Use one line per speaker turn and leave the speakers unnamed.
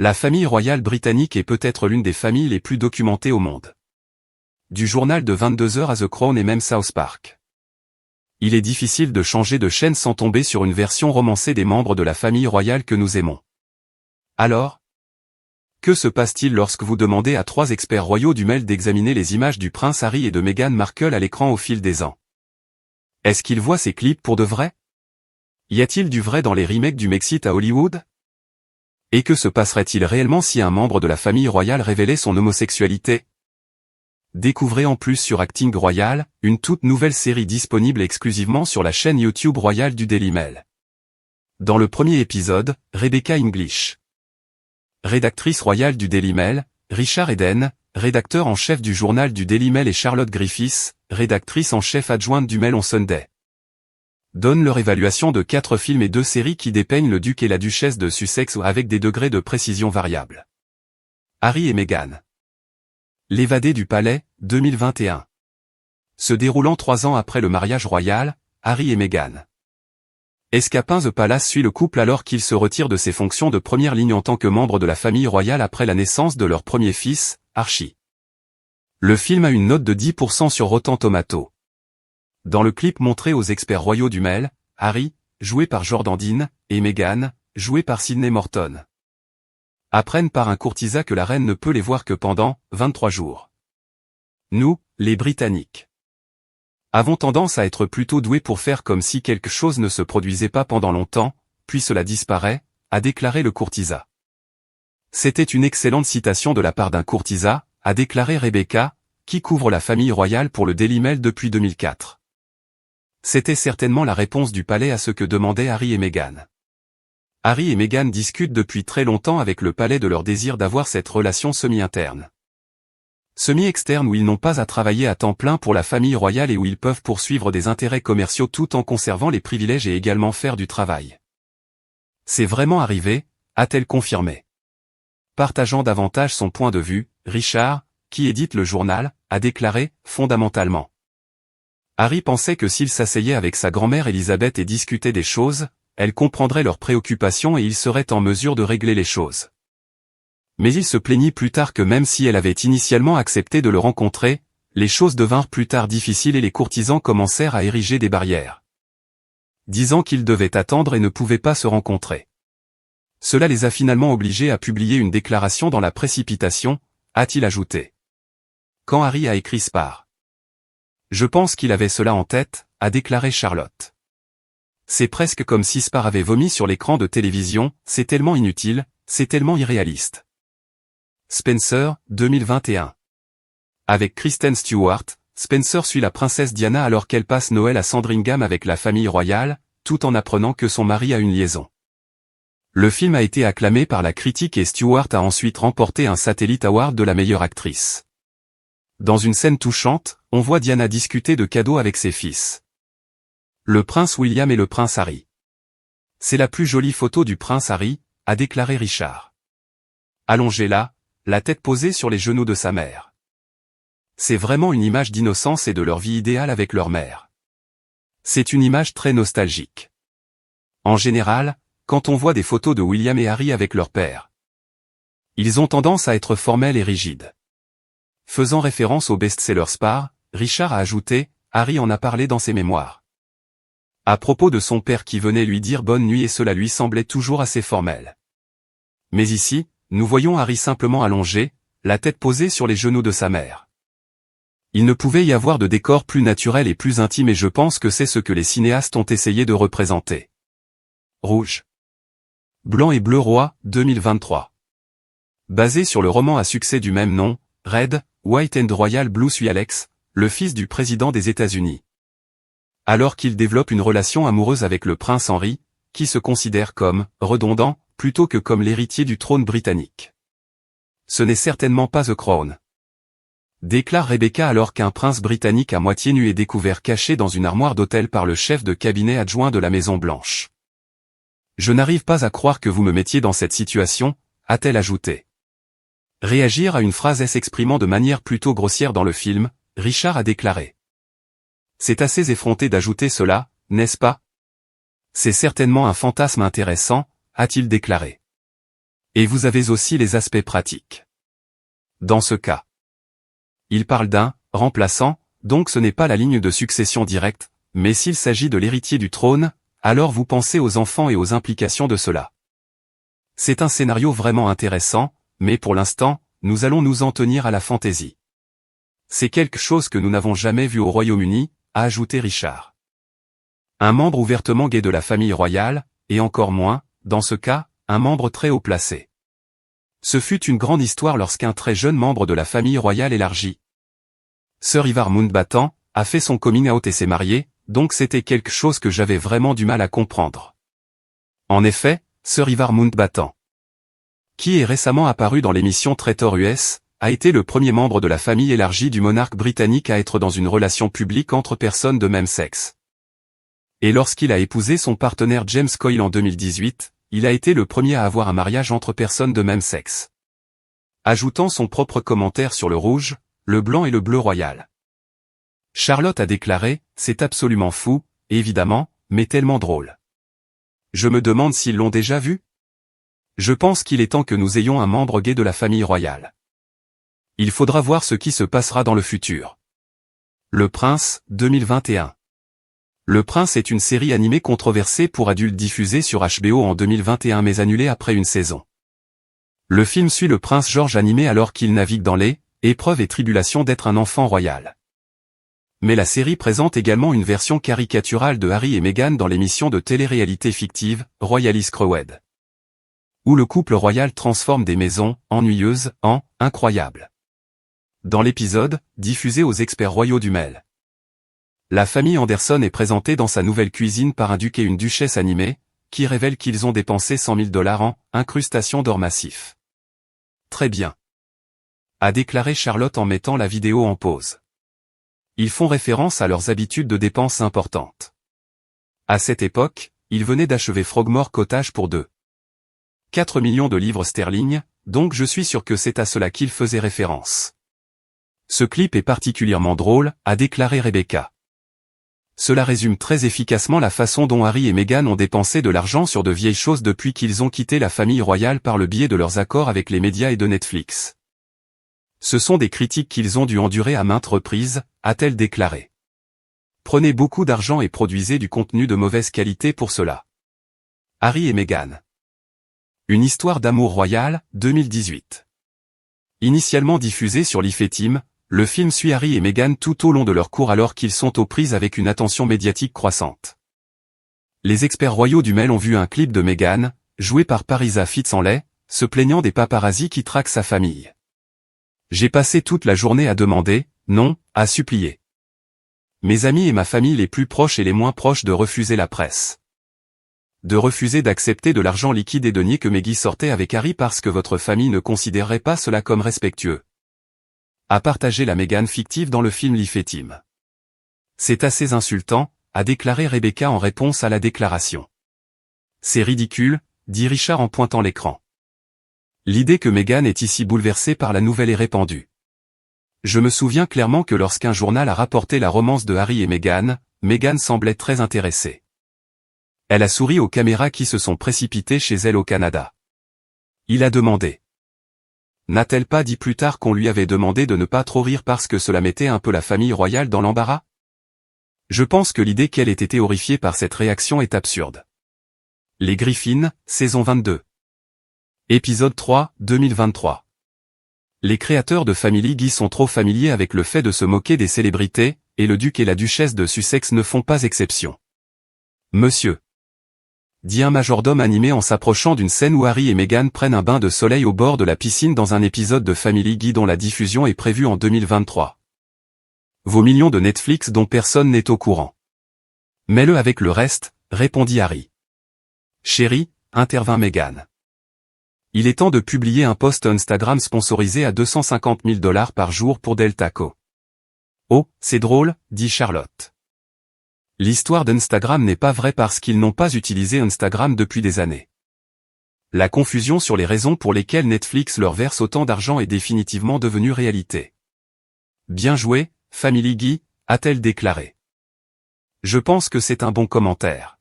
La famille royale britannique est peut-être l'une des familles les plus documentées au monde. Du journal de 22 heures à The Crown et même South Park. Il est difficile de changer de chaîne sans tomber sur une version romancée des membres de la famille royale que nous aimons. Alors, que se passe-t-il lorsque vous demandez à 3 experts royaux du Mail d'examiner les images du prince Harry et de Meghan Markle à l'écran au fil des ans? Est-ce qu'ils voient ces clips pour de vrai? Y a-t-il du vrai dans les remakes du Brexit à Hollywood? Et que se passerait-il réellement si un membre de la famille royale révélait son homosexualité? Découvrez en plus sur Acting Royal, une toute nouvelle série disponible exclusivement sur la chaîne YouTube royale du Daily Mail. Dans le premier épisode, Rebecca English, rédactrice royale du Daily Mail, Richard Eden, rédacteur en chef du journal du Daily Mail et Charlotte Griffiths, rédactrice en chef adjointe du Mail on Sunday, donnent leur évaluation de 4 films et 2 séries qui dépeignent le duc et la duchesse de Sussex avec des degrés de précision variables. Harry et Meghan. L'évadé du palais, 2021. Se déroulant 3 ans après le mariage royal, Harry et Meghan. Escapin The Palace suit le couple alors qu'il se retire de ses fonctions de première ligne en tant que membre de la famille royale après la naissance de leur premier fils, Archie. Le film a une note de 10% sur Rotten Tomatoes. Dans le clip montré aux experts royaux du Mail, Harry, joué par Jordan Dean, et Meghan, joué par Sydney Morton, apprennent par un courtisan que la reine ne peut les voir que pendant 23 jours. Nous, les Britanniques, avons tendance à être plutôt doués pour faire comme si quelque chose ne se produisait pas pendant longtemps, puis cela disparaît, a déclaré le courtisan. C'était une excellente citation de la part d'un courtisan, a déclaré Rebecca, qui couvre la famille royale pour le Daily Mail depuis 2004. C'était certainement la réponse du palais à ce que demandaient Harry et Meghan. Harry et Meghan discutent depuis très longtemps avec le palais de leur désir d'avoir cette relation semi-interne. Semi-externe où ils n'ont pas à travailler à temps plein pour la famille royale et où ils peuvent poursuivre des intérêts commerciaux tout en conservant les privilèges et également faire du travail. C'est vraiment arrivé, a-t-elle confirmé. Partageant davantage son point de vue, Richard, qui édite le journal, a déclaré, fondamentalement. Harry pensait que s'il s'asseyait avec sa grand-mère Elisabeth et discutait des choses, elle comprendrait leurs préoccupations et il serait en mesure de régler les choses. Mais il se plaignit plus tard que même si elle avait initialement accepté de le rencontrer, les choses devinrent plus tard difficiles et les courtisans commencèrent à ériger des barrières, disant qu'ils devaient attendre et ne pouvaient pas se rencontrer. Cela les a finalement obligés à publier une déclaration dans la précipitation, a-t-il ajouté. Quand Harry a écrit Spar. Je pense qu'il avait cela en tête, a déclaré Charlotte. C'est presque comme si Spar avait vomi sur l'écran de télévision, c'est tellement inutile, c'est tellement irréaliste. Spencer, 2021. Avec Kristen Stewart, Spencer suit la princesse Diana alors qu'elle passe Noël à Sandringham avec la famille royale, tout en apprenant que son mari a une liaison. Le film a été acclamé par la critique et Stewart a ensuite remporté un Satellite Award de la meilleure actrice. Dans une scène touchante, on voit Diana discuter de cadeaux avec ses fils. Le prince William et le prince Harry. C'est la plus jolie photo du prince Harry, a déclaré Richard. Allongé là, la tête posée sur les genoux de sa mère. C'est vraiment une image d'innocence et de leur vie idéale avec leur mère. C'est une image très nostalgique. En général, quand on voit des photos de William et Harry avec leur père, ils ont tendance à être formels et rigides. Faisant référence au best-seller Spar, Richard a ajouté, Harry en a parlé dans ses mémoires. À propos de son père qui venait lui dire bonne nuit et cela lui semblait toujours assez formel. Mais ici, nous voyons Harry simplement allongé, la tête posée sur les genoux de sa mère. Il ne pouvait y avoir de décor plus naturel et plus intime et je pense que c'est ce que les cinéastes ont essayé de représenter. Rouge, blanc et bleu roi, 2023. Basé sur le roman à succès du même nom, Red, White and Royal Blue suit Alex, le fils du président des États-Unis. Alors qu'il développe une relation amoureuse avec le prince Henry, qui se considère comme redondant, plutôt que comme l'héritier du trône britannique. Ce n'est certainement pas The Crown, déclare Rebecca alors qu'un prince britannique à moitié nu est découvert caché dans une armoire d'hôtel par le chef de cabinet adjoint de la Maison Blanche. Je n'arrive pas à croire que vous me mettiez dans cette situation, a-t-elle ajouté. Réagir à une phrase s'exprimant de manière plutôt grossière dans le film, Richard a déclaré. C'est assez effronté d'ajouter cela, n'est-ce pas? C'est certainement un fantasme intéressant, a-t-il déclaré. Et vous avez aussi les aspects pratiques. Dans ce cas, il parle d'un remplaçant, donc ce n'est pas la ligne de succession directe, mais s'il s'agit de l'héritier du trône, alors vous pensez aux enfants et aux implications de cela. C'est un scénario vraiment intéressant, mais pour l'instant, nous allons nous en tenir à la fantaisie. C'est quelque chose que nous n'avons jamais vu au Royaume-Uni, a ajouté Richard. Un membre ouvertement gay de la famille royale, et encore moins, dans ce cas, un membre très haut placé. Ce fut une grande histoire lorsqu'un très jeune membre de la famille royale élargie, Sir Ivar Mountbatten, a fait son coming out et s'est marié, donc c'était quelque chose que j'avais vraiment du mal à comprendre. En effet, Sir Ivar Mountbatten, qui est récemment apparu dans l'émission Traitor US, a été le premier membre de la famille élargie du monarque britannique à être dans une relation publique entre personnes de même sexe. Et lorsqu'il a épousé son partenaire James Coyle en 2018, il a été le premier à avoir un mariage entre personnes de même sexe. Ajoutant son propre commentaire sur le rouge, le blanc et le bleu royal. Charlotte a déclaré, c'est absolument fou, évidemment, mais tellement drôle. Je me demande s'ils l'ont déjà vu. Je pense qu'il est temps que nous ayons un membre gay de la famille royale. Il faudra voir ce qui se passera dans le futur. Le Prince, 2021. Le Prince est une série animée controversée pour adultes diffusée sur HBO en 2021 mais annulée après une saison. Le film suit le prince George animé alors qu'il navigue dans les épreuves et tribulations d'être un enfant royal. Mais la série présente également une version caricaturale de Harry et Meghan dans l'émission de télé-réalité fictive, Royalist Crowed, où le couple royal transforme des maisons ennuyeuses en incroyables. Dans l'épisode, diffusé aux experts royaux du Mail, la famille Anderson est présentée dans sa nouvelle cuisine par un duc et une duchesse animés, qui révèlent qu'ils ont dépensé 100 000 $ en incrustation d'or massif. Très bien, a déclaré Charlotte en mettant la vidéo en pause. Ils font référence à leurs habitudes de dépenses importantes. À cette époque, ils venaient d'achever Frogmore Cottage pour 4 millions de livres sterling, donc je suis sûr que c'est à cela qu'ils faisaient référence. Ce clip est particulièrement drôle, a déclaré Rebecca. Cela résume très efficacement la façon dont Harry et Meghan ont dépensé de l'argent sur de vieilles choses depuis qu'ils ont quitté la famille royale par le biais de leurs accords avec les médias et de Netflix. Ce sont des critiques qu'ils ont dû endurer à maintes reprises, a-t-elle déclaré. Prenez beaucoup d'argent et produisez du contenu de mauvaise qualité pour cela. Harry et Meghan. Une histoire d'amour royal, 2018. Initialement diffusé sur l'IFE-Team, le film suit Harry et Meghan tout au long de leur cours alors qu'ils sont aux prises avec une attention médiatique croissante. Les experts royaux du Mail ont vu un clip de Meghan, joué par Parisa Fitz-Anlay, se plaignant des paparazzis qui traquent sa famille. J'ai passé toute la journée à demander, non, à supplier. Mes amis et ma famille les plus proches et les moins proches de refuser la presse. De refuser d'accepter de l'argent liquide et de nier que Meghan sortait avec Harry parce que votre famille ne considérerait pas cela comme respectueux. A partagé la Meghan fictive dans le film l'IFE-Team. C'est assez insultant, a déclaré Rebecca en réponse à la déclaration. C'est ridicule, dit Richard en pointant l'écran. L'idée que Meghan est ici bouleversée par la nouvelle est répandue. Je me souviens clairement que lorsqu'un journal a rapporté la romance de Harry et Meghan, Meghan semblait très intéressée. Elle a souri aux caméras qui se sont précipitées chez elle au Canada. Il a demandé. N'a-t-elle pas dit plus tard qu'on lui avait demandé de ne pas trop rire parce que cela mettait un peu la famille royale dans l'embarras? Je pense que l'idée qu'elle ait été horrifiée par cette réaction est absurde. Les Griffins, saison 22. Épisode 3, 2023. Les créateurs de Family Guy sont trop familiers avec le fait de se moquer des célébrités, et le duc et la duchesse de Sussex ne font pas exception. Monsieur, dit un majordome animé en s'approchant d'une scène où Harry et Meghan prennent un bain de soleil au bord de la piscine dans un épisode de Family Guy dont la diffusion est prévue en 2023. Vos millions de Netflix dont personne n'est au courant. Mets-le avec le reste, répondit Harry. Chérie, intervint Meghan. Il est temps de publier un post Instagram sponsorisé à 250 000 $ par jour pour Del Taco. Oh, c'est drôle, dit Charlotte. L'histoire d'Instagram n'est pas vraie parce qu'ils n'ont pas utilisé Instagram depuis des années. La confusion sur les raisons pour lesquelles Netflix leur verse autant d'argent est définitivement devenue réalité. Bien joué, Family Guy, a-t-elle déclaré. Je pense que c'est un bon commentaire.